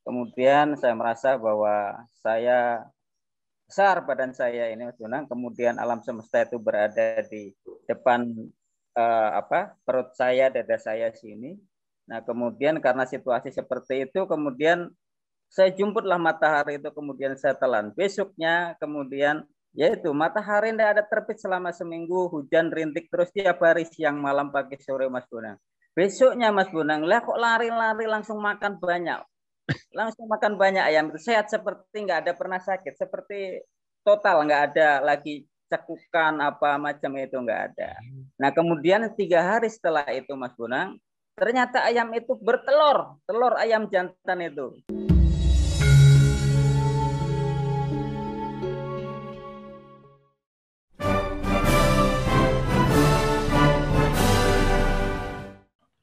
kemudian saya merasa bahwa saya besar badan saya ini, Mas Bonang. Kemudian alam semesta itu berada di depan perut saya, dada saya sini. Nah, kemudian karena situasi seperti itu, kemudian saya jumputlah matahari itu, kemudian saya telan. Besoknya, kemudian yaitu matahari tidak ada terbit selama seminggu, hujan rintik terus tiap hari, siang, malam, pagi, sore, Mas Bonang. Besoknya, Mas Bonang, lah kok lari-lari langsung makan banyak. Langsung makan banyak ayam itu, sehat seperti nggak ada pernah sakit, seperti total nggak ada lagi cekukan apa macam itu, nggak ada. Nah, kemudian 3 hari setelah itu, Mas Bonang, ternyata ayam itu bertelur, telur ayam jantan itu.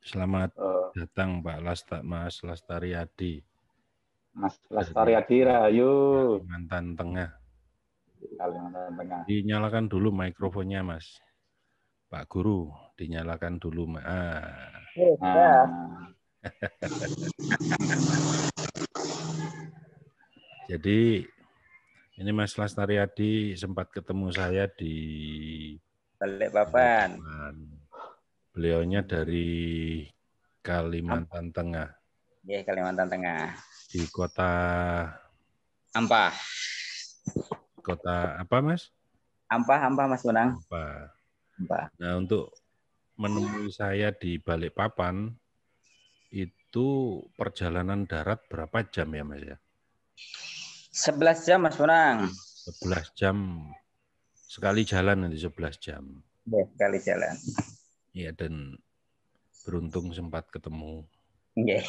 Selamat datang Pak Mas Lastari Adi. Mas Lastari Adi Rahayu. Kalimantan Tengah. Kalimantan Tengah. Dinyalakan dulu mikrofonnya, Mas. Pak Guru, dinyalakan dulu. Jadi ini Mas Lastari Adi sempat ketemu saya di Balikpapan. Beliaunya dari Kalimantan Tengah. Iya, Kalimantan Tengah. Di kota Ampah. Kota apa, Mas? Ampah, Mas Bonang. Ampah. Ampah. Nah, untuk menemui saya di Balikpapan, itu perjalanan darat berapa jam ya, Mas ya? 11 jam, Mas Bonang. 11 jam. Sekali jalan nanti 11 jam. Ya, sekali jalan. Iya, dan beruntung sempat ketemu. Iya.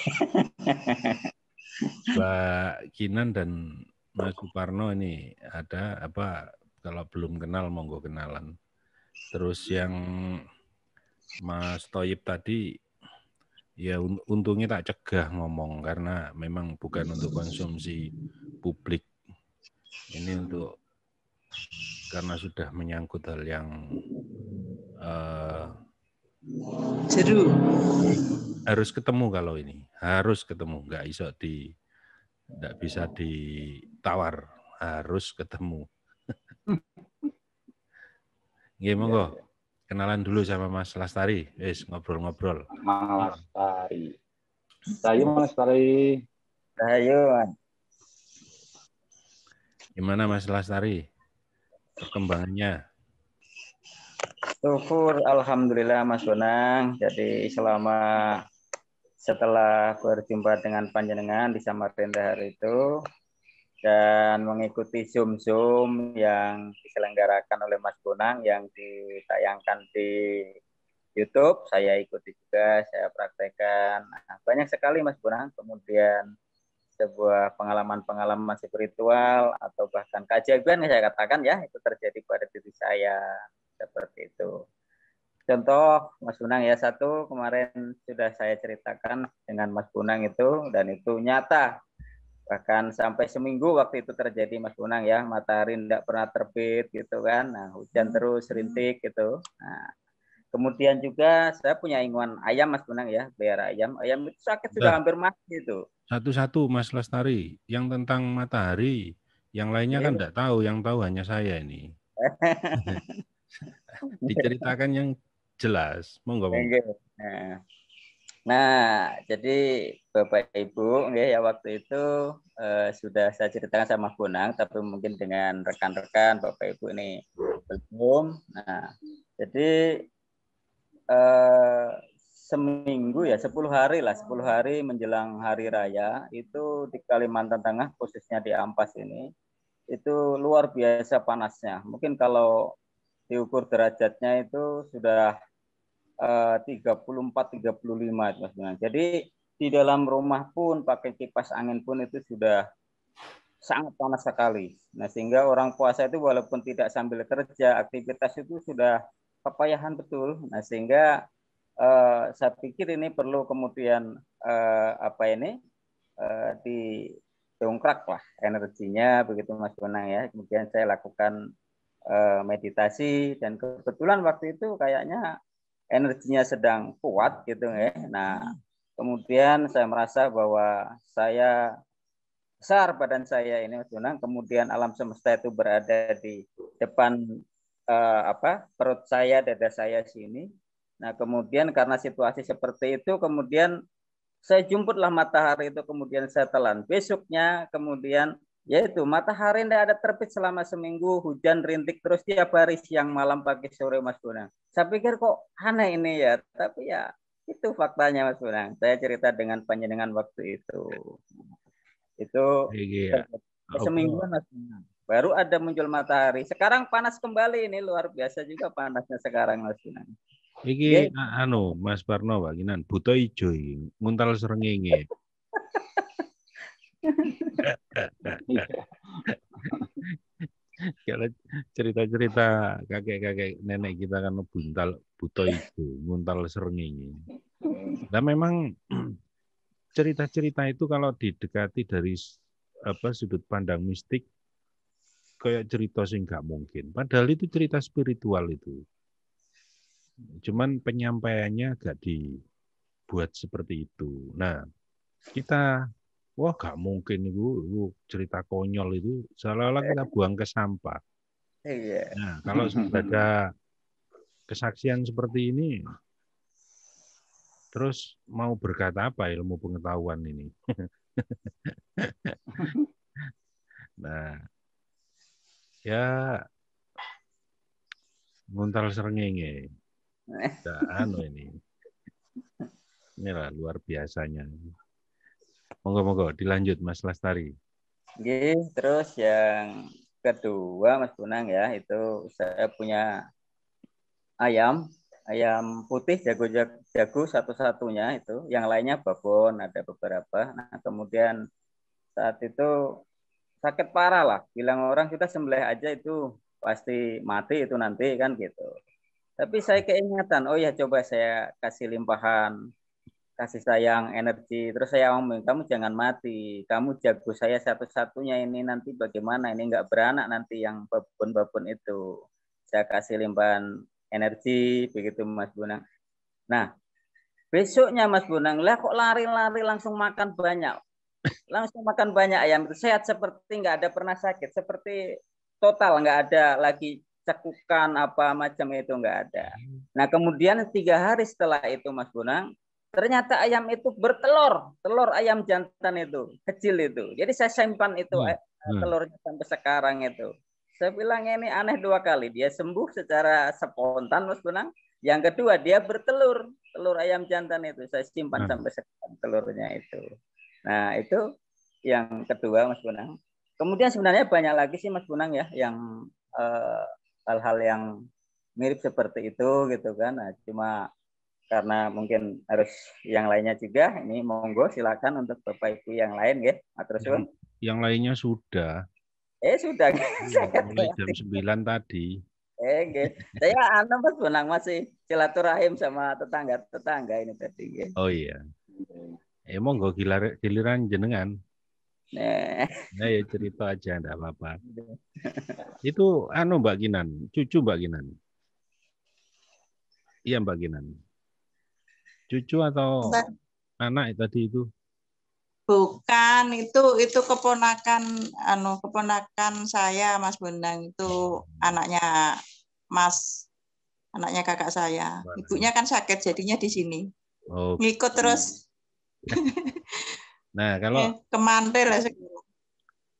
Mbak Kinan dan Mas Suparno ini ada apa, kalau belum kenal monggo kenalan. Terus yang Mas Toyib tadi ya untungnya tak cegah ngomong karena memang bukan untuk konsumsi publik. Ini untuk karena sudah menyangkut hal yang seru. Harus ketemu kalau ini, harus ketemu, nggak bisa ditawar, harus ketemu. Nggih, monggo. Kenalan dulu sama Mas Lastari, wis ngobrol-ngobrol. Mas Lastari. Rahayu, Mas Lastari. Rahayu. Gimana Mas Lastari? Perkembangannya? Syukur, alhamdulillah Mas Bonang. Jadi setelah berjumpa dengan panjenengan di Samarinda hari itu dan mengikuti Zoom yang diselenggarakan oleh Mas Bonang yang ditayangkan di YouTube, saya ikuti juga, saya praktekkan. Nah, banyak sekali Mas Bonang. Kemudian sebuah pengalaman-pengalaman spiritual atau bahkan keajaiban yang saya katakan ya, itu terjadi pada diri saya. Seperti itu. Contoh Mas Bonang ya, satu kemarin sudah saya ceritakan dengan Mas Bonang itu, dan itu nyata. Bahkan sampai seminggu waktu itu terjadi Mas Bonang ya, matahari tidak pernah terbit gitu kan. Nah, hujan terus rintik gitu. Nah, kemudian juga saya punya inguan ayam Mas Bonang ya, pelihara ayam. Ayam itu sakit sudah hampir mati itu. Satu-satu Mas Lastari, yang tentang matahari, yang lainnya kan tidak tahu, yang tahu hanya saya ini. Diceritakan yang jelas, monggo. Nah, jadi Bapak Ibu, ya waktu itu sudah saya ceritakan sama Bonang, tapi mungkin dengan rekan-rekan Bapak Ibu ini belum. Nah, jadi seminggu ya, 10 hari menjelang hari raya itu di Kalimantan Tengah, khususnya di Ampas ini, itu luar biasa panasnya. Mungkin kalau diukur derajatnya itu sudah 34-35 Mas. Jadi di dalam rumah pun pakai kipas angin pun itu sudah sangat panas sekali. Nah, sehingga orang puasa itu walaupun tidak sambil kerja, aktivitas itu sudah kepayahan betul. Nah, sehingga saya pikir ini perlu kemudian didongkrak lah energinya begitu Mas Bonang ya. Kemudian saya lakukan meditasi dan kebetulan waktu itu kayaknya energinya sedang kuat gitu ya. Nah, kemudian saya merasa bahwa saya besar badan saya ini Mas Bonang, kemudian alam semesta itu berada di depan perut saya, dada saya sini. Nah, kemudian karena situasi seperti itu, kemudian saya jumputlah matahari itu, kemudian saya telan. Besoknya kemudian yaitu matahari tidak ada terbit selama seminggu, hujan rintik terus tiap hari, siang malam pagi sore Mas Bonang. Saya pikir kok aneh ini ya, tapi ya itu faktanya Mas Bonang. Saya cerita dengan panjenengan waktu itu. Itu Iya. semingguan Mas Bonang. Baru ada muncul matahari. Sekarang panas kembali, ini luar biasa juga panasnya sekarang Mas Bonang. Iki Mas Parno wakinan buta ijo iki, nguntal srengenge. Kalau cerita-cerita kakek-kakek nenek kita kan buta ijo, nguntal srengenge. Nah memang cerita-cerita itu kalau didekati dari sudut pandang mistik kayak cerita sing nggak mungkin. Padahal itu cerita spiritual itu. Cuman penyampaiannya agak dibuat seperti itu. Nah, kita wah nggak mungkin itu cerita konyol itu seolah-olah kita buang ke sampah. Nah, kalau sudah ada kesaksian seperti ini, terus mau berkata apa ilmu pengetahuan ini? Nah, ya nguntal srengenge. Nah, ini. Inilah luar biasanya. Monggo dilanjut Mas Lastari. Terus yang kedua Mas Bonang ya, itu saya punya ayam putih jago satu-satunya itu, yang lainnya babon, ada beberapa. Nah, kemudian saat itu sakit parah lah, bilang orang kita sembelih aja itu pasti mati itu nanti kan gitu. Tapi saya keingatan, oh ya coba saya kasih limpahan kasih sayang, energi. Terus saya ngomong, kamu jangan mati, kamu jago saya satu-satunya ini, nanti bagaimana ini nggak beranak nanti yang babon-babon itu. Saya kasih limpahan energi, begitu Mas Bonang. Nah, besoknya Mas Bonang, lah kok lari-lari langsung makan banyak. Langsung makan banyak ayam itu, sehat seperti nggak ada pernah sakit, seperti total nggak ada lagi cekukan apa macam itu, nggak ada. Nah, kemudian 3 hari setelah itu Mas Bonang, ternyata ayam itu bertelur, telur ayam jantan itu, kecil itu. Jadi saya simpan itu telurnya sampai sekarang itu. Saya bilang ini aneh 2 kali. Dia sembuh secara spontan Mas Bonang. Yang kedua dia bertelur, telur ayam jantan itu. Saya simpan sampai sekarang telurnya itu. Nah itu yang kedua Mas Bonang. Kemudian sebenarnya banyak lagi sih Mas Bonang ya, yang hal-hal yang mirip seperti itu gitu kan. Nah, cuma karena mungkin harus yang lainnya juga, ini monggo silakan untuk Bapak Ibu yang lain ya. Yang lainnya sudah. Sudah. Mulai jam 9 tadi. Saya Mas Bonang masih silaturahim sama tetangga ini tadi. Oh iya. Monggo giliran jenengan. Nah ya cerita aja enggak apa-apa. Itu Mbak Kinan, cucu Mbak Kinan. Iya Mbak Kinan. Cucu atau anak tadi itu? Bukan, itu keponakan saya Mas Bonang, itu anaknya kakak saya. Ibunya kan sakit jadinya di sini. Oh. Ngikut terus. Nah, kalau kemantel lah.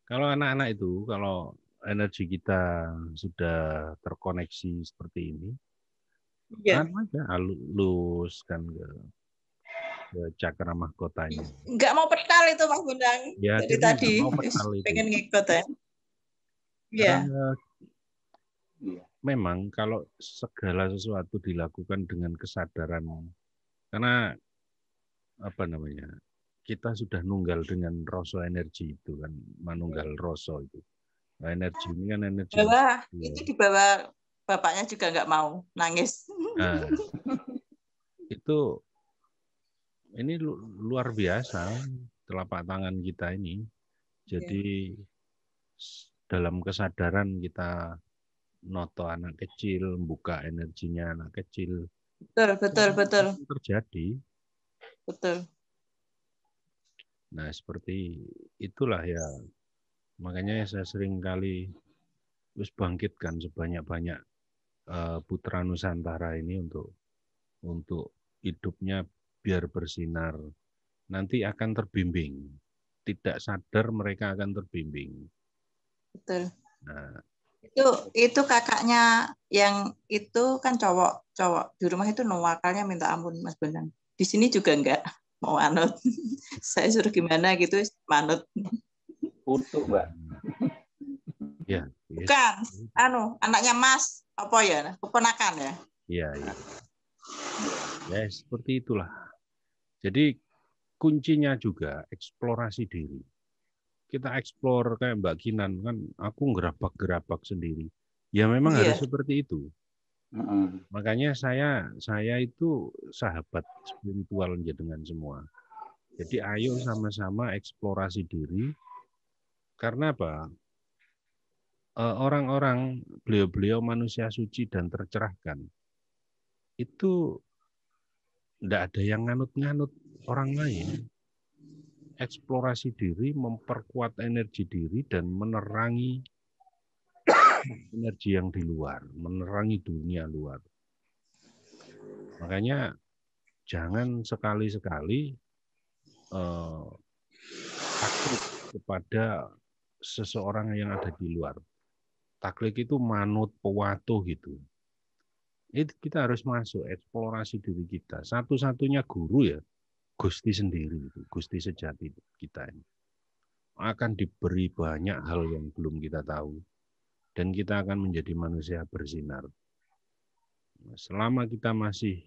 Kalau anak-anak itu, kalau energi kita sudah terkoneksi seperti ini, halus kan ke cakra mahkotanya. Enggak mau petal itu Mas Bonang. Ya, jadi tadi mau petal itu. Pengen ngikut ya. Iya. Memang kalau segala sesuatu dilakukan dengan kesadaran, karena kita sudah nunggal dengan rasa energi itu kan, manunggal rasa itu. Nah, energi ini kan energi. Itu dibawa bapaknya juga nggak mau, nangis. Nah, itu ini luar biasa telapak tangan kita ini. Jadi dalam kesadaran kita noto anak kecil, buka energinya anak kecil. Betul. Terjadi. Betul. Nah, seperti itulah ya. Makanya saya sering kali terus bangkitkan sebanyak-banyak putra Nusantara ini untuk hidupnya biar bersinar. Nanti akan terbimbing. Tidak sadar mereka akan terbimbing. Betul. Nah, itu kakaknya yang itu kan cowok di rumah itu nakalnya minta ampun Mas Bonang. Di sini juga enggak mau anut. Saya suruh gimana gitu manut. Utuh, Mbak. ya. Bukan, anaknya Mas apa ya? Keponakan ya? Iya. Ya, seperti itulah. Jadi kuncinya juga eksplorasi diri. Kita eksplor kayak Mbak Kinan kan, aku gerabak-gerabak sendiri. Ya memang harus seperti itu. Makanya saya itu sahabat spiritual dengan semua. Jadi ayo sama-sama eksplorasi diri. Karena apa? Orang-orang beliau-beliau manusia suci dan tercerahkan itu tidak ada yang nganut-nganut orang lain. Eksplorasi diri, memperkuat energi diri dan menerangi energi yang di luar, menerangi dunia luar. Makanya jangan sekali-sekali takut kepada seseorang yang ada di luar. Taklid itu manut, pewatuh gitu. Itu kita harus masuk, eksplorasi diri kita. Satu-satunya guru ya, Gusti sendiri, Gusti sejati kita ini. Akan diberi banyak hal yang belum kita tahu. Dan kita akan menjadi manusia bersinar. Selama kita masih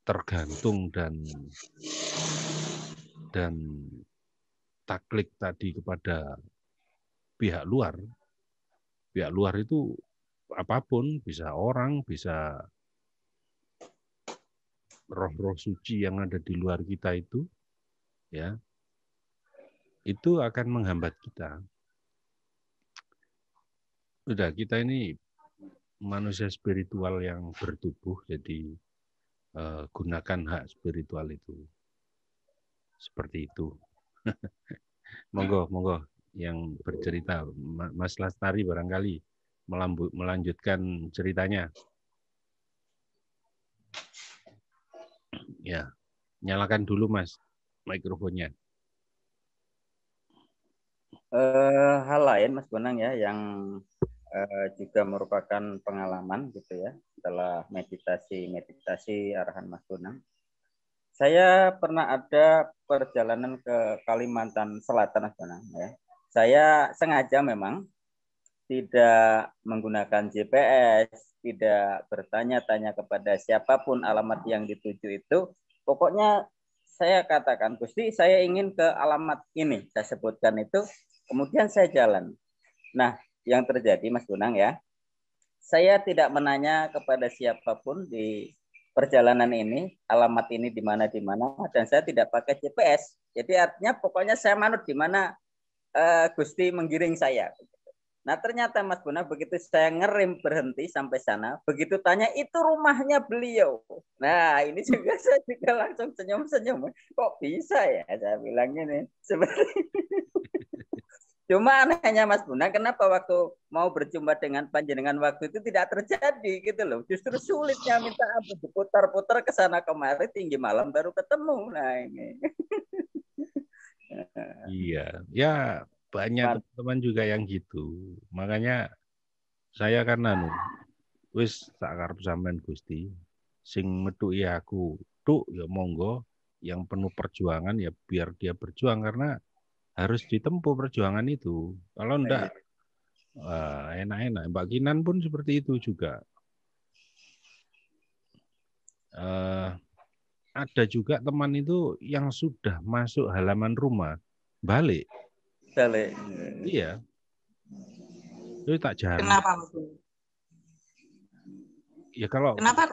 tergantung dan taklid tadi kepada pihak luar itu apapun, bisa orang, bisa roh-roh suci yang ada di luar kita itu, ya, itu akan menghambat kita. Udah, kita ini manusia spiritual yang bertubuh, jadi gunakan hak spiritual itu. Seperti itu. Monggo yang bercerita, Mas Lastari barangkali melanjutkan ceritanya. Ya, nyalakan dulu Mas mikrofonnya. Hal lain Mas Bonang ya yang juga merupakan pengalaman gitu ya setelah meditasi arahan Mas Bonang. Saya pernah ada perjalanan ke Kalimantan Selatan Mas Bonang ya. Saya sengaja memang tidak menggunakan GPS, tidak bertanya-tanya kepada siapapun alamat yang dituju itu. Pokoknya saya katakan, Gusti, saya ingin ke alamat ini. Saya sebutkan itu, kemudian saya jalan. Nah, yang terjadi Mas Bonang ya, saya tidak menanya kepada siapapun di perjalanan ini, alamat ini di mana, dan saya tidak pakai GPS. Jadi artinya pokoknya saya manut di mana Gusti menggiring saya. Nah ternyata Mas Bonang begitu saya ngerem berhenti sampai sana, begitu tanya itu rumahnya beliau. Nah ini juga saya juga langsung senyum-senyum. Kok bisa ya saya bilang ini. Seperti cuma anehnya Mas Bonang, kenapa waktu mau berjumpa dengan panjenengan waktu itu tidak terjadi gitu loh. Justru sulitnya minta ampun, diputar-putar ke sana kemari, tinggi malam baru ketemu. Nah ini. Iya, ya banyak teman-teman juga yang gitu. Makanya saya kan wis tak arep sampean Gusti, sing metuki aku, tuk ya monggo, yang penuh perjuangan ya biar dia berjuang karena harus ditempuh perjuangan itu. Kalau enggak enak-enak. Mbak Kinan pun seperti itu juga. Ada juga teman itu yang sudah masuk halaman rumah, balik. Iya. Itu tak jarang. Kenapa? Ya kalau kenapa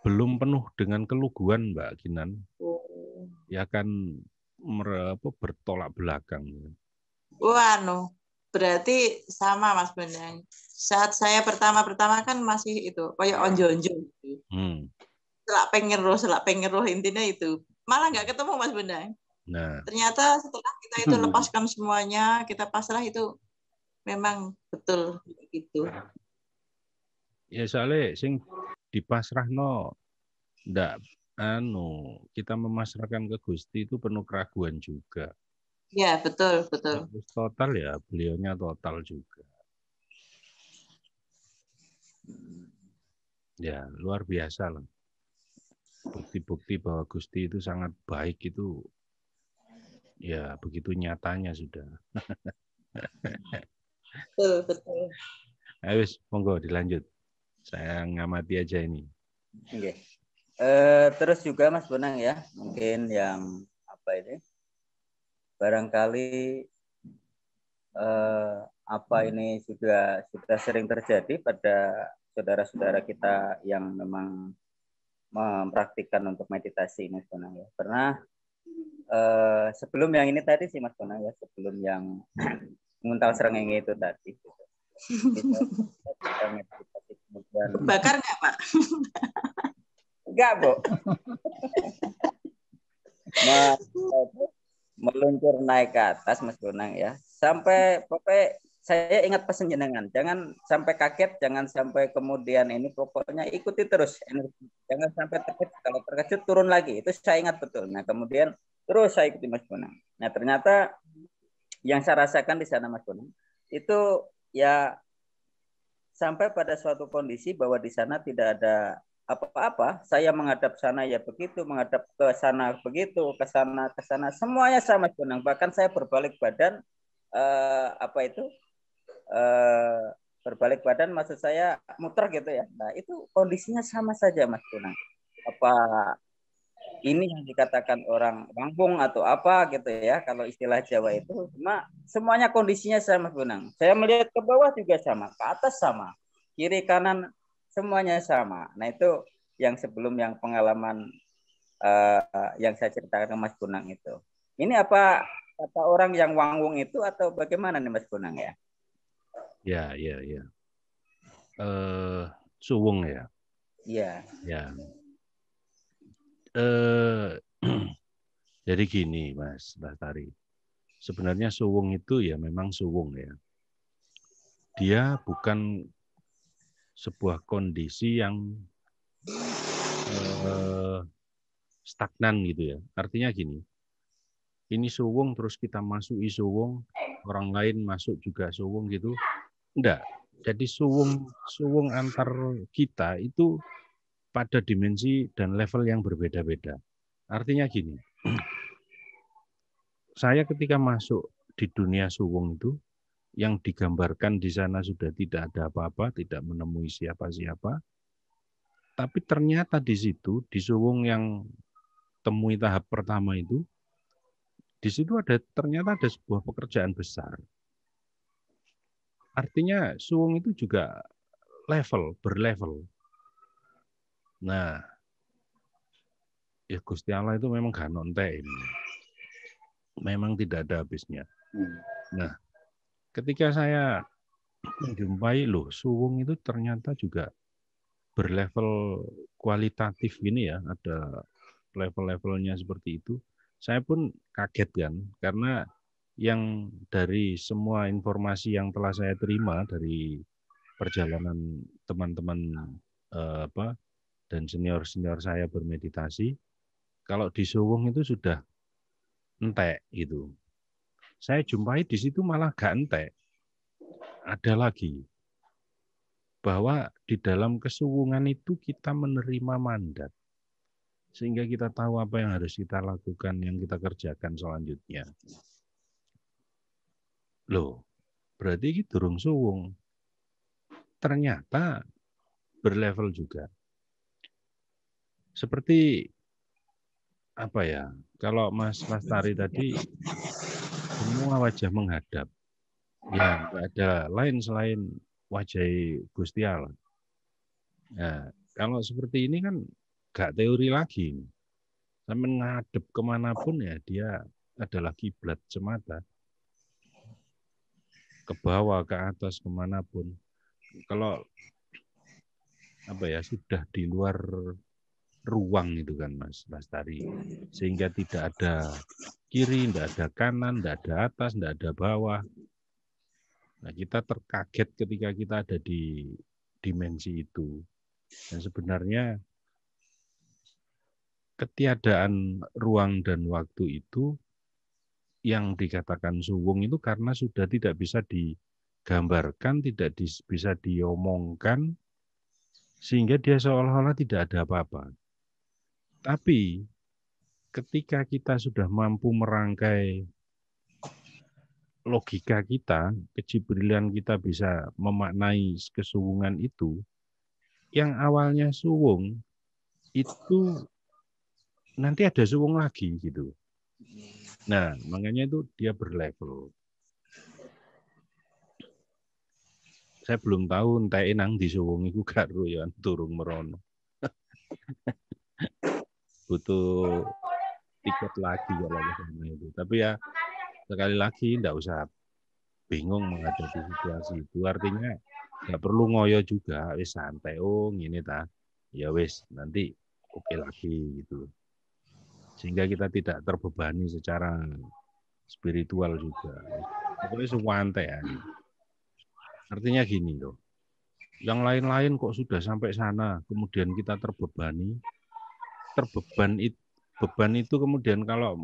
belum penuh dengan keluguan Mbak Kinan, ya kan bertolak belakang. Berarti sama Mas Bonang. Saat saya pertama kan masih itu kayak onjo-onjo. selak pengen roh intinya itu. Malah nggak ketemu Mas Bondan. Nah, Ternyata setelah kita itu lepaskan semuanya, kita pasrah itu memang betul gitu. ya soalnya sing dipasrahno ndak kita memasrahkan ke Gusti itu penuh keraguan juga. Ya, betul. Terus total ya, beliaunya total juga. Ya, luar biasa lah. Bukti-bukti bahwa Gusti itu sangat baik itu ya begitu nyatanya sudah. Betul. Ayo, monggo dilanjut. Saya ngamati aja ini. Oke. Terus juga Mas Bonang ya, mungkin yang apa ini? Barangkali apa ini sudah sering terjadi pada saudara-saudara kita yang memang mempraktikkan untuk meditasi Mas Bonang ya. Pernah sebelum yang ini tadi sih Mas Bonang ya, sebelum yang menguntal serengenge itu tadi. Kita meditasi kemudian. Bakar nggak Pak? Enggak, Bu. Meluncur naik ke atas Mas Bonang ya. Sampai pokoknya saya ingat pesan jenengan, jangan sampai kaget, jangan sampai kemudian ini, pokoknya ikuti terus energi. Jangan sampai terkejut, kalau terkejut turun lagi. Itu saya ingat betul. Nah, kemudian terus saya ikuti Mas Bonang. Nah, ternyata yang saya rasakan di sana Mas Bonang itu ya sampai pada suatu kondisi bahwa di sana tidak ada apa-apa, saya menghadap sana ya begitu, menghadap ke sana begitu, ke sana, semuanya sama Mas Bonang. Bahkan saya berbalik badan, berbalik badan, maksud saya muter gitu ya. Nah itu kondisinya sama saja Mas Bonang. Apa ini yang dikatakan orang kampung atau apa gitu ya, kalau istilah Jawa itu, cuma semuanya kondisinya sama Mas Bonang. Saya melihat ke bawah juga sama, ke atas sama, kiri kanan semuanya sama. Nah itu yang sebelum yang pengalaman yang saya ceritakan ke Mas Bonang itu. Ini apa kata orang yang wangwung itu atau bagaimana nih Mas Bonang ya? Ya. Suwung ya. Iya. Ya. Jadi gini Mas Lestari. Sebenarnya suwung itu ya memang suwung ya. Dia bukan sebuah kondisi yang stagnan gitu ya. Artinya gini, ini suwung terus kita masuki suwung, orang lain masuk juga suwung gitu. Enggak. Jadi suwung antar kita itu pada dimensi dan level yang berbeda-beda. Artinya gini, saya ketika masuk di dunia suwung itu, yang digambarkan di sana sudah tidak ada apa-apa, tidak menemui siapa-siapa, tapi ternyata di situ, di suwung yang temui tahap pertama itu, di situ ternyata ada sebuah pekerjaan besar. Artinya suwung itu juga berlevel. Nah, ya Gusti Allah itu memang gak nontek ini. Memang tidak ada habisnya. Nah, ketika saya menjumpai suwung itu ternyata juga berlevel kualitatif ini ya, ada level-levelnya seperti itu. Saya pun kaget kan, karena yang dari semua informasi yang telah saya terima dari perjalanan teman-teman dan senior-senior saya bermeditasi, kalau di suwung itu sudah entek gitu. Saya jumpai di situ malah gak entek. Ada lagi bahwa di dalam kesuwungan itu kita menerima mandat. Sehingga kita tahu apa yang harus kita lakukan, yang kita kerjakan selanjutnya. Loh, berarti itu durung suwung. Ternyata berlevel juga. Seperti apa ya? Kalau Mas Lestari tadi semua wajah menghadap. Ya, enggak ada lain selain wajah Gusti Allah. Nah, kalau seperti ini kan enggak teori lagi. Saya menghadap kemanapun ya dia adalah kiblat semata. Ke bawah, ke atas, kemanapun. Kalau sudah di luar ruang itu kan Mas Lastari, sehingga tidak ada kiri, tidak ada kanan, tidak ada atas, tidak ada bawah. Nah, kita terkaget ketika kita ada di dimensi itu. Dan sebenarnya ketiadaan ruang dan waktu itu yang dikatakan suwung itu karena sudah tidak bisa digambarkan, tidak bisa diomongkan, sehingga dia seolah-olah tidak ada apa-apa. Tapi ketika kita sudah mampu merangkai logika kita, kejibrilan kita bisa memaknai kesuwungan itu, yang awalnya suwung itu nanti ada suwung lagi gitu. Nah, makanya itu dia berlevel. Saya belum tahu entek nang di suwung iku gak ro ya turung merono. Butuh tiket lagi kalau ke sana itu. Tapi ya sekali lagi enggak usah bingung menghadapi situasi itu. Artinya enggak perlu ngoyo juga, wis santai ngene ta. Ya wis, nanti oke lagi gitu. Sehingga kita tidak terbebani secara spiritual juga. Pokoknya santai aja. Artinya gini loh, yang lain-lain kok sudah sampai sana, kemudian kita terbebani, beban itu kemudian kalau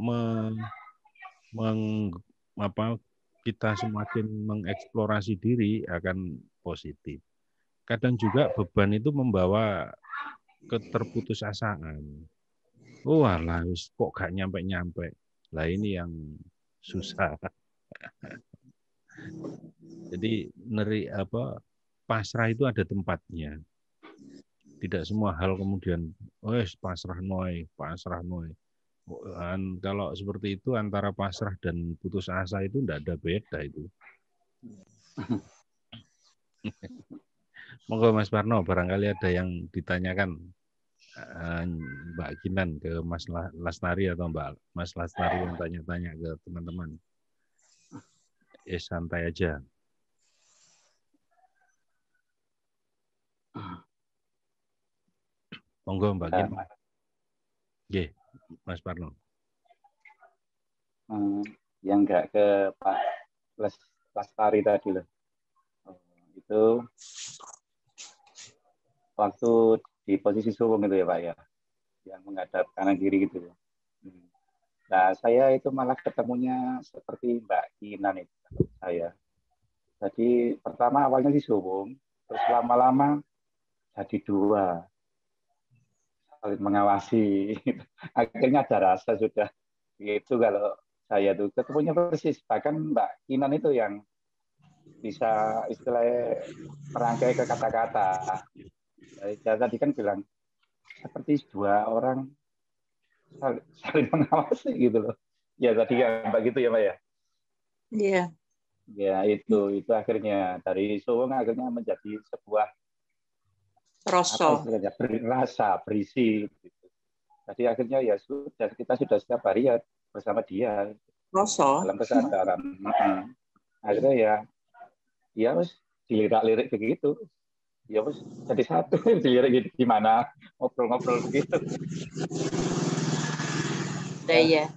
kita semakin mengeksplorasi diri akan positif. Kadang juga beban itu membawa keterputusasaan. Oh alah, kok gak nyampe-nyampe. Lah ini yang susah. Jadi pasrah itu ada tempatnya. Tidak semua hal kemudian pasrah noy. Kalau seperti itu antara pasrah dan putus asa itu tidak ada beda itu. Monggo Mas Parno, barangkali ada yang ditanyakan Mbak Kinan ke Mas Lastari atau Mas Lastari yang tanya-tanya ke teman-teman. Santai aja. Monggo Mbak Kinan. Nggih, Mas Parno. Yang enggak ke Pak Lastari tadi loh. Itu waktu di posisi suwung itu ya Pak ya, yang menghadap kanan kiri gitu ya. Nah saya itu malah ketemunya seperti Mbak Kinan itu saya. Jadi pertama awalnya di suwung, terus lama-lama jadi dua, saling mengawasi. Akhirnya ada rasa sudah. Itu kalau saya tuh ketemunya persis. Bahkan Mbak Kinan itu yang bisa istilahnya merangkai ke kata-kata. Tadi kan bilang seperti dua orang saling mengawasi gitu loh. Ya tadi ya Mbak gitu ya Mbak ya. Iya. Ya itu akhirnya dari suwung akhirnya menjadi sebuah rasa berisi. Gitu. Jadi akhirnya ya sudah kita sudah setiap hari ya bersama dia. Dalam kesadaran. Akhirnya ya wis dilirik-lirik begitu. Ya wis jadi satu dilirik gimana ngobrol-ngobrol begitu. Nah, ya.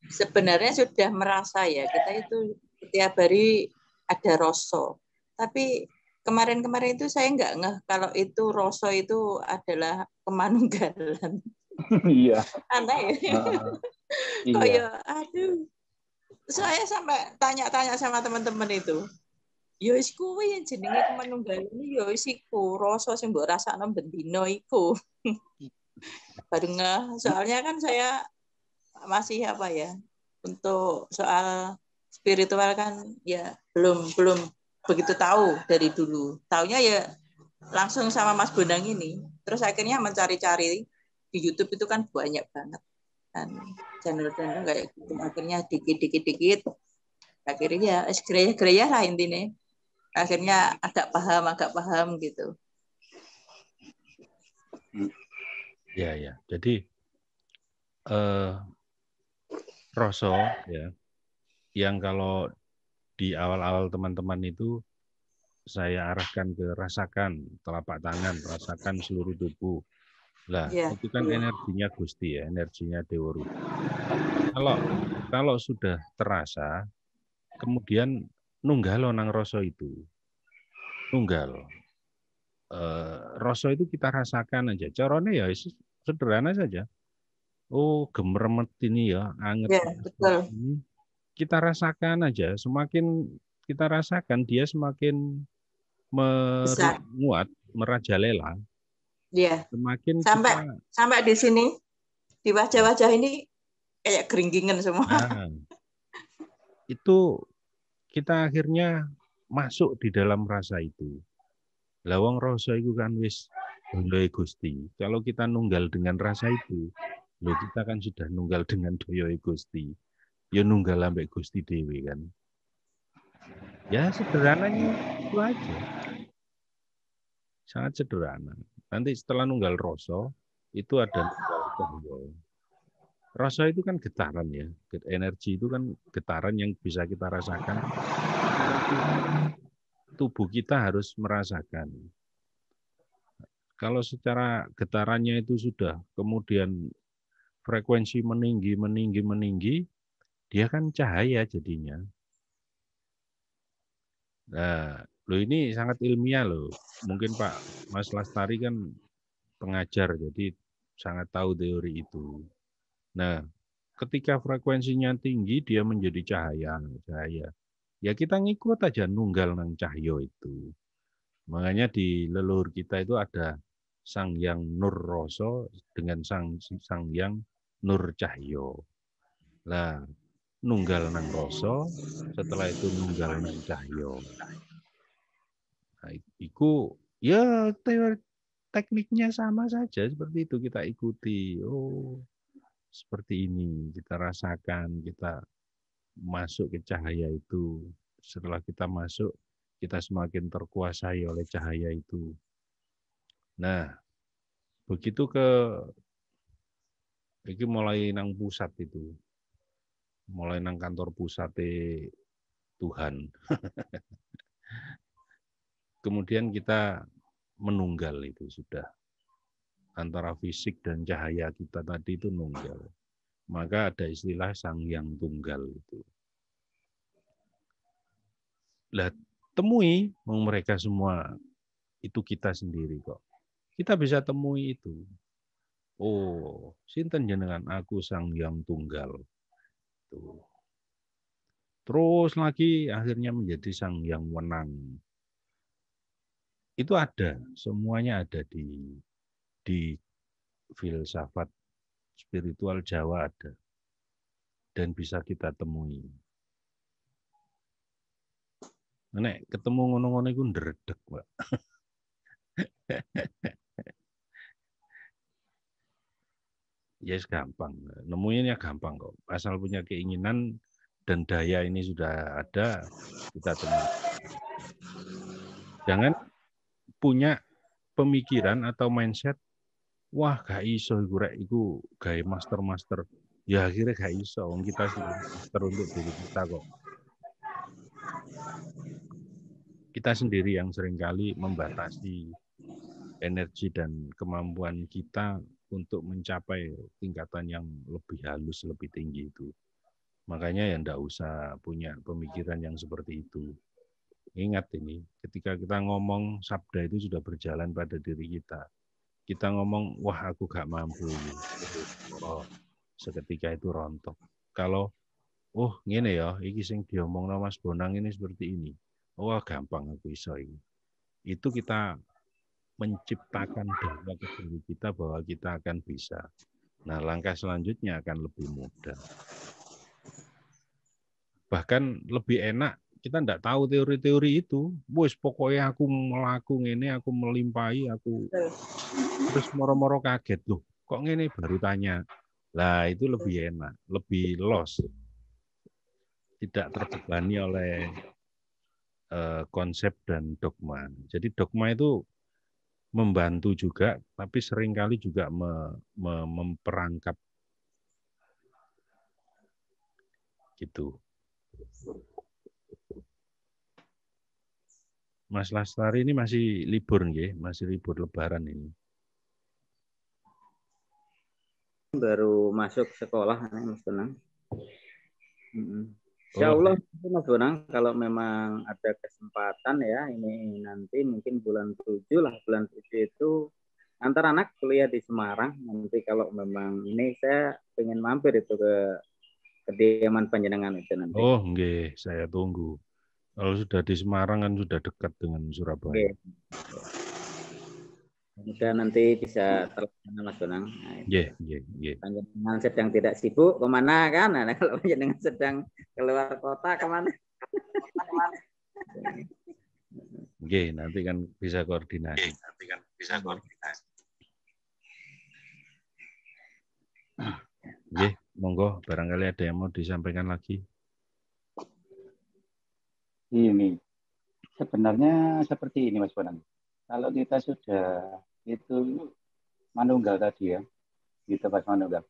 Sebenarnya sudah merasa ya kita itu setiap hari ada rasa. Tapi kemarin-kemarin itu saya nggak ngeh kalau itu rasa itu adalah kemanunggalan. Iya. Aneh ya. Kayak aduh. Saya sampai tanya-tanya sama teman-teman itu. Ya wis kuwi yang jenenge kemanunggalan ya wis iku rasa sing mbok rasakno bendina iku. Bareng soalnya kan saya masih untuk soal spiritual kan ya belum begitu tahu dari dulu. Taunya ya langsung sama Mas Bonang ini. Terus akhirnya mencari-cari di YouTube itu kan banyak banget kan channel-channel kayak gitu. Akhirnya dikit. Akhirnya ya gereja lah intinya. Akhirnya agak paham gitu. Ya. Jadi rasa ya yang kalau di awal-awal teman-teman itu saya arahkan ke rasakan telapak tangan, rasakan seluruh tubuh, Lah, Iya. itu kan energinya Gusti ya, energinya Dewa Rupa. Kalau sudah terasa, kemudian nunggal nang rasa itu. Nunggal. Rasa itu kita rasakan aja. Caranya ya sederhana saja. Oh, gemeremet ini ya, anget Ya, betul. ini. Kita rasakan aja. Semakin kita rasakan, dia semakin Besar. menguat, merajalela. Iya. Semakin Sampai di sini, di wajah-wajah ini kayak geringgingan semua. Nah, itu kita akhirnya masuk di dalam rasa itu. Lawang rasa itu kan wis doyoe Gusti. Kalau kita nunggal dengan rasa itu, loh kita kan sudah nunggal dengan doyoe Gusti. Ya nunggal ambek Gusti dewe kan. Ya sederhananya itu aja. Sangat sederhana. Nanti setelah nunggal rasa, itu ada nunggal cahya. Rasa itu kan getaran ya. Energi itu kan getaran yang bisa kita rasakan. Tubuh kita harus merasakan. Kalau secara getarannya itu sudah kemudian frekuensi meninggi, dia kan cahaya jadinya. Nah, loh ini sangat ilmiah loh. Mungkin Pak Mas Lastari kan pengajar, jadi sangat tahu teori itu. Nah, ketika frekuensinya tinggi, dia menjadi cahaya. Ya kita ngikut aja nunggal nang cahyo itu. Makanya di leluhur kita itu ada Sang Hyang Nur Rasa dengan Sang Hyang Nur Cahyo. Lah, nunggal nang rasa, setelah itu nunggal nang cahyo. Nah, itu ya teori tekniknya sama saja seperti itu kita ikuti. Oh, seperti ini kita rasakan, kita masuk ke cahaya itu. Setelah kita masuk, kita semakin terkuasai oleh cahaya itu. Nah, begitu ini mulai nang pusat itu. Mulai nang kantor pusat Tuhan. Kemudian kita menunggal itu sudah. Antara fisik dan cahaya kita tadi itu nunggal. Maka ada istilah Sang Hyang Tunggal itu. Lah, temui mereka semua itu kita sendiri kok. Kita bisa temui itu. Oh, sinten jenengan aku Sang Hyang Tunggal. Tuh. Terus lagi akhirnya menjadi Sang Hyang Wenang. Itu ada, semuanya ada di filsafat spiritual Jawa ada. Dan bisa kita temui. Nek ketemu ngono-ngono iku ndredeg, Pak. Yes, gampang. Nemuinnya gampang kok. Asal punya keinginan dan daya ini sudah ada, kita temui. Jangan punya pemikiran atau mindset, wah gak iso iku rek iku gawe master-master. Ya akhirnya gak iso, wong kita master untuk diri kita kok. Kita sendiri yang seringkali membatasi energi dan kemampuan kita untuk mencapai tingkatan yang lebih halus, lebih tinggi itu. Makanya ya enggak usah punya pemikiran yang seperti itu. Ingat ini, ketika kita ngomong, sabda itu sudah berjalan pada diri kita. Kita ngomong, wah aku gak mampu. Oh, seketika itu rontok. Kalau, oh ngene ya, iki sing diomongno Mas Bonang ini seperti ini. Oh gampang aku iso ini. Itu kita menciptakan daya ke diri kita bahwa kita akan bisa. Nah, langkah selanjutnya akan lebih mudah. Bahkan lebih enak, kita enggak tahu teori-teori itu. Wes pokoknya aku melaku ini, aku melimpahi, aku terus moro-moro kaget loh. Kok ngene baru tanya. Lah itu lebih enak, lebih los. Tidak terbebani oleh konsep dan dogma. Jadi dogma itu membantu juga, tapi seringkali juga memperangkap gitu. Mas Lastari ini masih libur nggih, masih libur Lebaran ini. baru masuk sekolah Mas Bonang. Insya Allah Mas Bonang, kalau memang ada kesempatan ya, ini nanti mungkin bulan 7 lah, bulan 7 itu antar anak kuliah di Semarang. Nanti kalau memang ini saya pengen mampir itu ke kediaman panjenengan itu nanti. Oh, nggih, saya tunggu. Kalau sudah di Semarang kan sudah dekat dengan Surabaya. Mudah nanti bisa terlaksana Mas Bonang. Nggih. Panjenengan sedang tidak sibuk kemana kan? Nah, kalau panjenengan sedang keluar kota kemana? Nggih, nanti kan bisa koordinasi. Nggih, monggo barangkali ada yang mau disampaikan lagi. Ini sebenarnya seperti ini Mas Bonang. Kalau kita sudah itu manunggal tadi ya, gitu Mas Manunggal.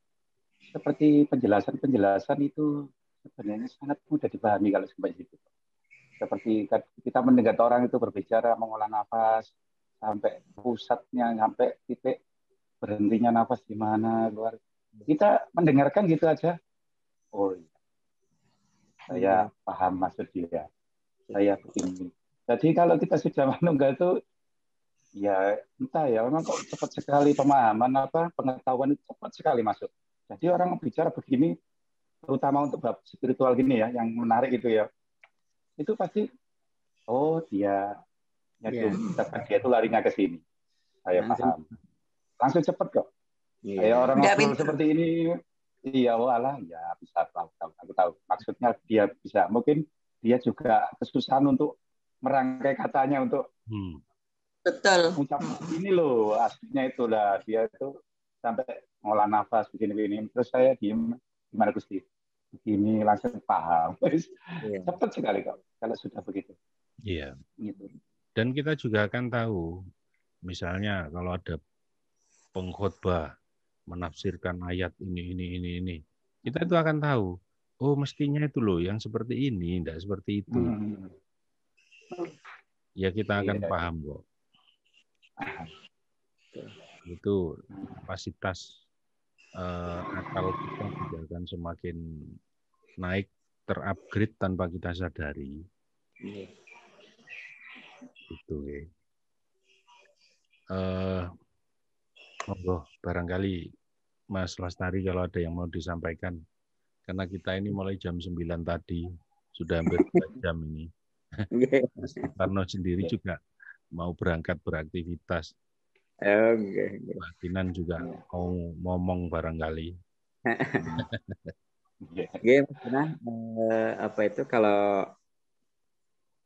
Seperti penjelasan itu sebenarnya sangat mudah dipahami kalau sampai situ. Seperti kita mendengar orang itu berbicara mengolah nafas sampai pusatnya, sampai titik berhentinya nafas di mana keluar. Kita mendengarkan gitu aja. Oh iya, saya paham maksud dia. Saya begini. Jadi kalau kita sudah manunggal itu ya entah ya, memang kok cepat sekali pemahaman pengetahuan itu cepat sekali masuk. Jadi orang bicara begini, terutama untuk bab spiritual gini ya, yang menarik itu ya, itu pasti oh dia itu larinya ke sini. Saya paham. Langsung cepat kok. Kayak orang ngobrol seperti ini, iya walah ya bisa tahu. Aku tahu maksudnya dia bisa. Mungkin dia juga kesusahan untuk merangkai katanya untuk betul mengucap ini loh aslinya itulah dia itu sampai ngolah nafas begini terus saya diem gimana Gusti begini langsung paham cepat sekali kok kalau sudah begitu. Iya. Gitu. Dan kita juga akan tahu misalnya kalau ada pengkhotbah menafsirkan ayat ini kita itu akan tahu oh mestinya itu loh yang seperti ini tidak seperti itu. Ya kita akan paham kok. Itu kapasitas akal kita juga akan semakin naik, terupgrade tanpa kita sadari. Itu ya. Monggo barangkali Mas Lastari kalau ada yang mau disampaikan. Karena kita ini mulai jam 9 tadi, sudah hampir 2 jam ini. Mas Suparno sendiri juga mau berangkat beraktivitas. Mbak Kinan juga mau ngomong barangkali. Apa itu kalau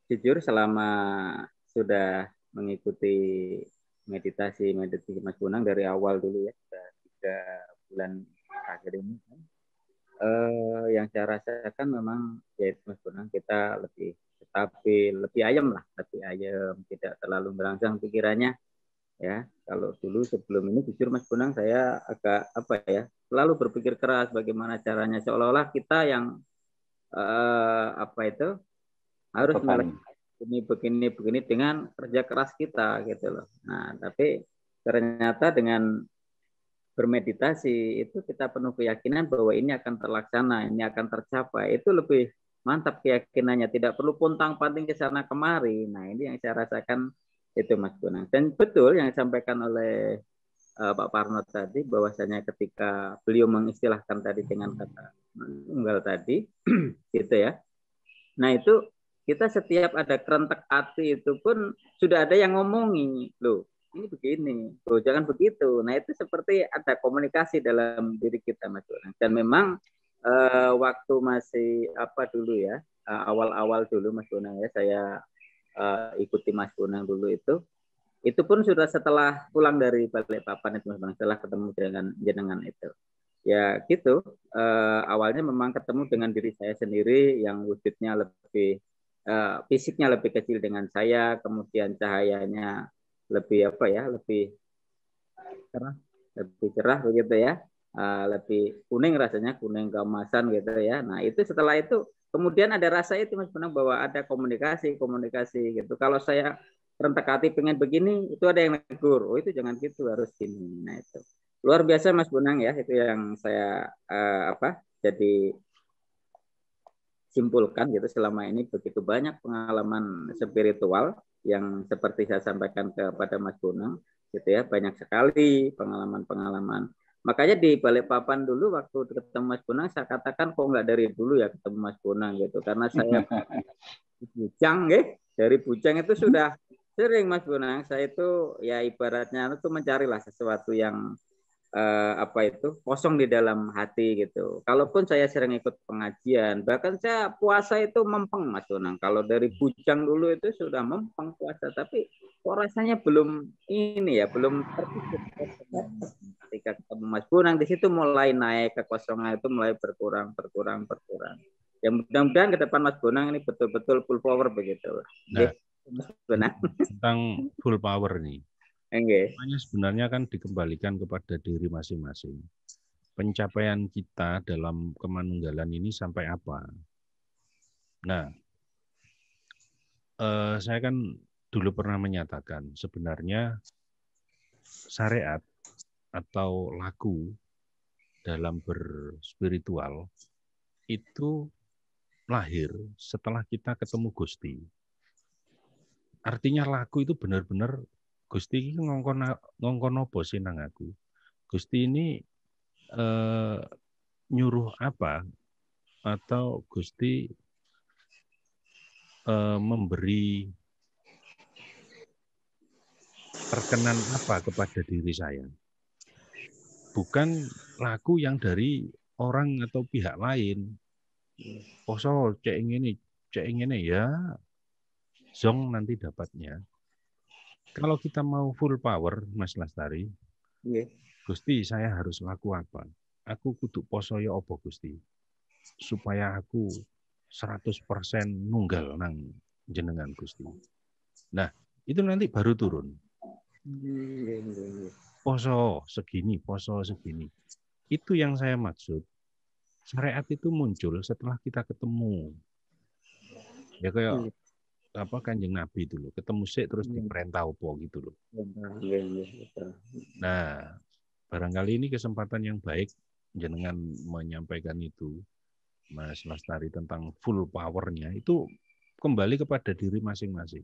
jujur selama sudah mengikuti meditasi Mas Bonang dari awal dulu ya, sudah 3 bulan terakhir ini kan, yang saya rasakan memang ya Mas Bonang kita lebih stabil, lebih ayem, tidak terlalu merangsang pikirannya ya. Kalau dulu sebelum ini jujur Mas Bonang saya agak selalu berpikir keras bagaimana caranya, seolah-olah kita yang harus melakukan begini dengan kerja keras kita gitu loh. Nah, tapi ternyata dengan bermeditasi itu kita penuh keyakinan bahwa ini akan terlaksana, ini akan tercapai. Itu lebih mantap keyakinannya, tidak perlu pontang-panting ke sana kemari. Nah, ini yang saya rasakan itu Mas Bonang. Dan betul yang disampaikan oleh Pak Parno tadi, bahwasanya ketika beliau mengistilahkan tadi dengan kata manunggal tadi, gitu ya. Nah, itu kita setiap ada kerentek hati itu pun sudah ada yang ngomongi, loh ini begini, loh jangan begitu. Nah, itu seperti ada komunikasi dalam diri kita Mas Bonang. Dan memang waktu masih dulu ya, awal-awal dulu Mas Bonang ya, saya ikuti Mas Bonang dulu itu pun sudah setelah pulang dari Balikpapan itu Mas Bonang, setelah ketemu dengan jenengan itu. Ya gitu, awalnya memang ketemu dengan diri saya sendiri yang wujudnya lebih, fisiknya lebih kecil dengan saya, kemudian cahayanya lebih lebih cerah begitu ya, lebih kuning rasanya, kuning keemasan gitu ya. Nah itu setelah itu kemudian ada rasa itu Mas Bonang bahwa ada komunikasi gitu. Kalau saya rentak hati pengen begini, itu ada yang negur, oh itu jangan gitu, harus gini. Nah itu luar biasa Mas Bonang ya, itu yang saya jadi simpulkan gitu. Selama ini begitu banyak pengalaman spiritual yang seperti saya sampaikan kepada Mas Bonang gitu ya, banyak sekali pengalaman-pengalaman. Makanya di Balikpapan dulu waktu ketemu Mas Bonang saya katakan kok nggak dari dulu ya ketemu Mas Bonang gitu, karena saya Bujang dari Bujang itu sudah sering Mas Bonang, saya itu ya ibaratnya itu mencarilah sesuatu yang kosong di dalam hati gitu. Kalaupun saya sering ikut pengajian, bahkan saya puasa itu mempeng Mas Bonang. Kalau dari Bujang dulu itu sudah mempeng puasa, tapi kok rasanya belum ini ya, belum tertutup. Ketika ketemu Mas Bonang di situ mulai naik, kekosongan itu mulai berkurang. Ya mudah-mudahan ke depan Mas Bonang ini betul-betul full power begitu. Nah, Mas Bonang. Tentang full power nih. Okay. Sebenarnya kan dikembalikan kepada diri masing-masing. Pencapaian kita dalam kemanunggalan ini sampai apa? Nah, saya kan dulu pernah menyatakan sebenarnya syariat atau laku dalam berspiritual itu lahir setelah kita ketemu Gusti. Artinya laku itu benar-benar Gusti ini ngongkon apa sih nang aku? Gusti ini nyuruh apa? Atau Gusti memberi perkenan apa kepada diri saya? Bukan laku yang dari orang atau pihak lain. Poso cek ini ya, zong nanti dapatnya. Kalau kita mau full power, Mas Lastari, Gusti saya harus laku apa? Aku kudu poso ya apa Gusti? Supaya aku 100% nunggal nang jenengan Gusti. Nah, itu nanti baru turun. Poso segini. Itu yang saya maksud. Syariat itu muncul setelah kita ketemu. Ya kayak Kanjeng Nabi dulu, ketemu sih terus diperintah apa gitu loh. Nah, barangkali ini kesempatan yang baik jenengan menyampaikan itu, Mas Lastari, tentang full power-nya itu kembali kepada diri masing-masing.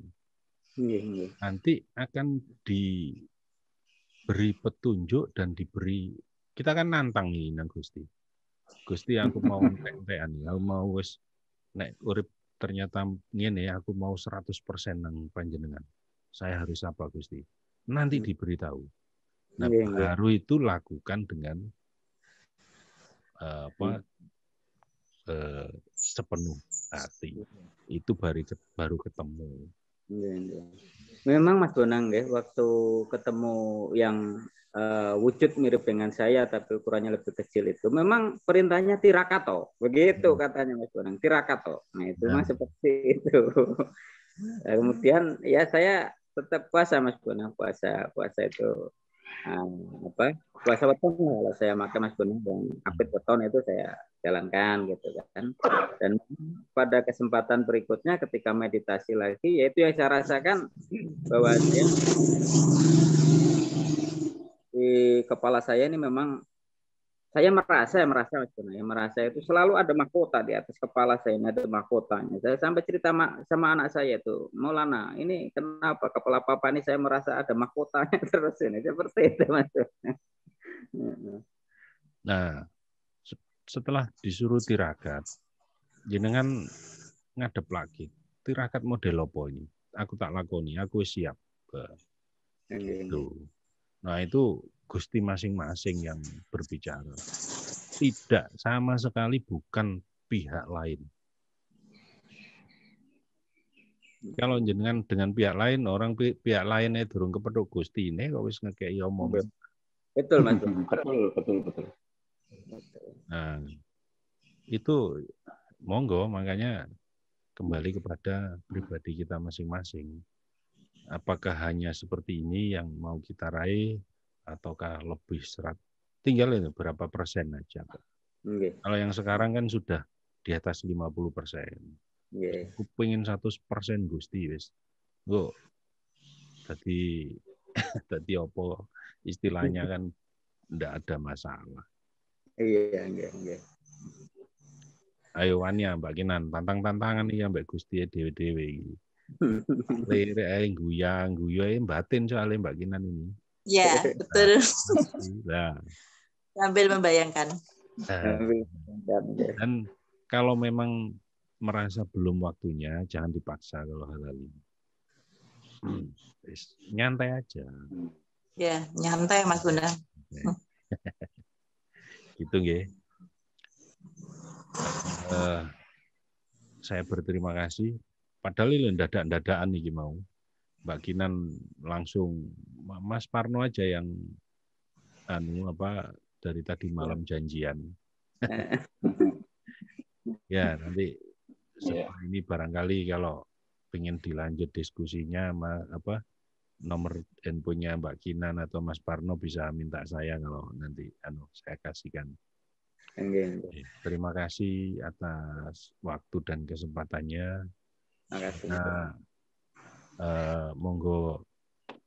Nanti akan diberi petunjuk dan diberi, kita kan nantang nih nang Gusti. Gusti aku mau entek-entekan, aku mau wis nek urip ternyata ngene aku mau 100% nang panjenengan. Saya harus apa Gusti? Nanti diberitahu. Nah, baru itu lakukan dengan sepenuh hati. Itu baru ketemu. Memang Mas Bonang waktu ketemu yang wujud mirip dengan saya tapi ukurannya lebih kecil itu memang perintahnya tirakato, begitu katanya Mas Bonang, tirakato. Nah itu memang seperti itu. Kemudian ya saya tetap puasa Mas Bonang, puasa itu puasa weton kalau saya makan Mas Bonang, dan apit weton itu saya jalankan gitu kan. Dan pada kesempatan berikutnya ketika meditasi lagi, yaitu yang saya rasakan bahwa di kepala saya ini memang saya merasa Mas Bonang, merasa itu selalu ada mahkota di atas kepala saya, ini ada mahkotanya. Saya sampai cerita sama anak saya itu, Maulana, ini kenapa kepala papa ini saya merasa ada mahkotanya terus ini, seperti itu Mas. Nah, setelah disuruh tirakat, jenengan ngadep lagi. Tirakat model apa ini? Aku tak lakoni, aku siap. Gitu. Nah, itu Gusti masing-masing yang berbicara. Tidak, sama sekali bukan pihak lain. Kalau jenengan dengan pihak lain, orang pihak lainnya durung kepethuk Gusti ini kok wis ngekeki omong. Betul Mas. Betul. Nah, itu monggo, makanya kembali kepada pribadi kita masing-masing. Apakah hanya seperti ini yang mau kita raih, ataukah lebih tinggal ini berapa persen aja. Kalau yang sekarang kan sudah di atas 50%. Aku pengen 100% Gusti wis. Tadi apa istilahnya kan enggak ada masalah. Iya, nggih. Ayo wani Mbak Kinan, tantang-tantangan iki Mbak Gusti dhewe-dhewe iki. Lirik ae guyu ae batin soalnya Mbak Kinan ini. Ya, betul. Nah, Sambil membayangkan. Dan kalau memang merasa belum waktunya, jangan dipaksa kalau hal ini. Nyantai aja. Ya, nyantai Mas Bonang. Gitu nggih. Saya berterima kasih. Padahal ini dadak-dadakan iki mau. Mbak Kinan langsung Mas Parno aja yang dari tadi malam janjian. Ya, nanti setelah ini barangkali kalau pengen dilanjut diskusinya nomor handphonenya Mbak Kinan atau Mas Parno bisa minta saya kalau nanti saya kasihkan. Terima kasih atas waktu dan kesempatannya. Nah, monggo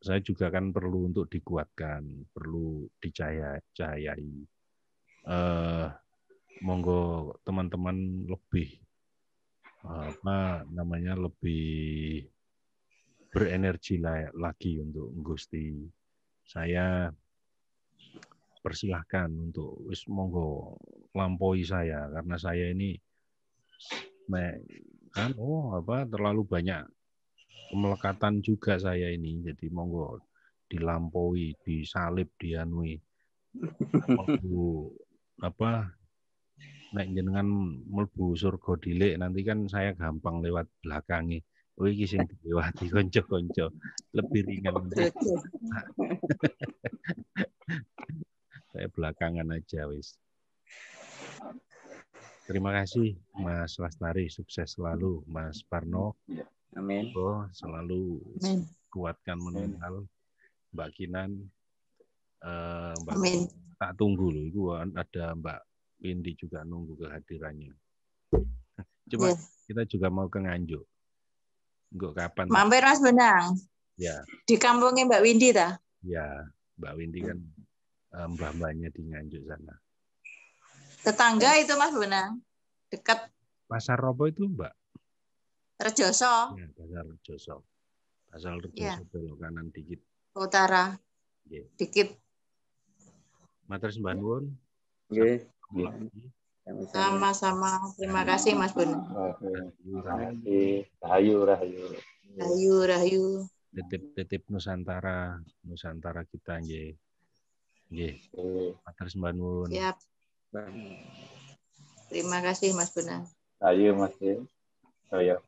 saya juga kan perlu untuk dikuatkan, perlu dicahayai. Monggo teman-teman lebih lebih berenergi lagi untuk Gusti. Saya persilahkan untuk monggo lampaui saya karena saya ini terlalu banyak kemelekatan juga saya ini, jadi monggo dilampaui, disalib, dianui. Nek jenengan mlebu surga dhilik nanti kan saya gampang lewat belakangnya. Oh iki sing dilewati kanca-kanca lebih ringan. Saya belakangan aja wis. Terima kasih Mas Lastari, sukses selalu Mas Parno. Amin. Selalu kuatkan mental Mbak Kinan. Mbak Amin. Tak tunggu loh, itu ada Mbak Windy juga nunggu kehadirannya. Coba kita juga mau ke Nganjuk. Enggak kapan? Mampir Mas Bonang. Ya. Di kampungnya Mbak Windy ta? Ya, Mbak Windy kan mbah-mbahnya di Nganjuk sana. Tetangga itu Mas Bonang. Dekat. Pasar Robo itu Mbak? Rejoso. Ya, Pasar Rejoso. Pasar Rejoso belok kanan dikit. Utara. Yeah. Dikit. Matur sembah nuwun. Nggih. Sama-sama. Terima kasih Mas Bonang. Rahayu. Titip Nusantara kita nggih. Nggih. Matur sembah nuwun. Siap. Terima kasih Mas Bonang. Ayo Mas. Ayo.